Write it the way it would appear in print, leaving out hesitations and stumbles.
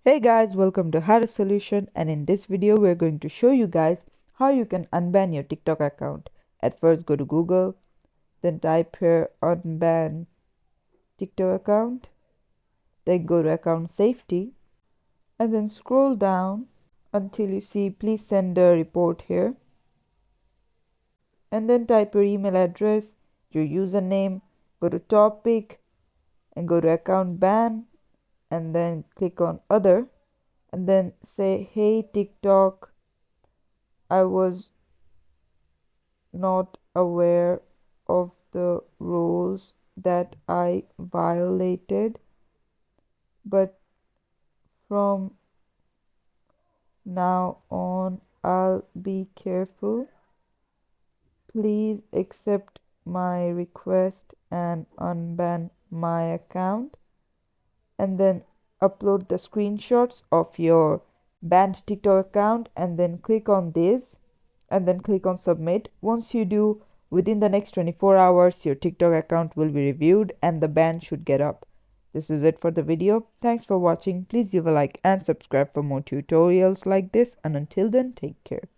Hey guys, welcome to How to Solution, and in this video we're going to show you guys how you can unban your TikTok account. At first go to Google, then type here unban TikTok account, then go to account safety and then scroll down until you see please send a report here, and then type your email address, your username, go to topic and go to account ban and then click on other and then say hey TikTok, I was not aware of the rules that I violated, but from now on I'll be careful. Please accept my request and unban my account, and then upload the screenshots of your banned TikTok account and then click on this and then click on submit. Once you do, within the next 24 hours your TikTok account will be reviewed and the ban should get up. This is it for the video. Thanks for watching. Please give a like and subscribe for more tutorials like this, and until then, take care.